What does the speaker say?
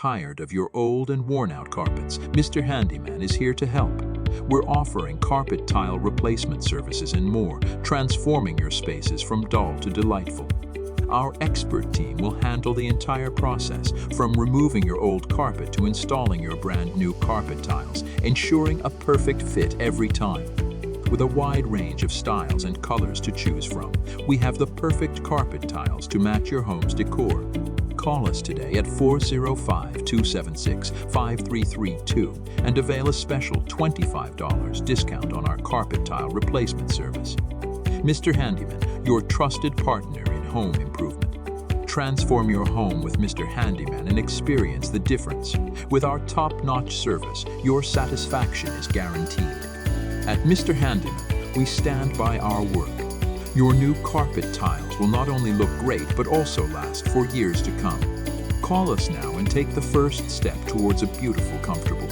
tired of your old and worn-out carpets, Mr. Handyman is here to help. We're offering carpet tile replacement services and more, transforming your spaces from dull to delightful. Our expert team will handle the entire process, from removing your old carpet to installing your brand new carpet tiles, ensuring a perfect fit every time. With a wide range of styles and colors to choose from, we have the perfect carpet tiles to match your home's decor. Call us today at 405-276-5332 and avail a special $25 discount on our carpet tile replacement service. Mr. Handyman, your trusted partner in home improvement. Transform your home with Mr. Handyman and experience the difference. With our top-notch service, your satisfaction is guaranteed. At Mr. Handyman, we stand by our work. Your new carpet tiles will not only look great, but also last for years to come. Call us now and take the first step towards a beautiful, comfortable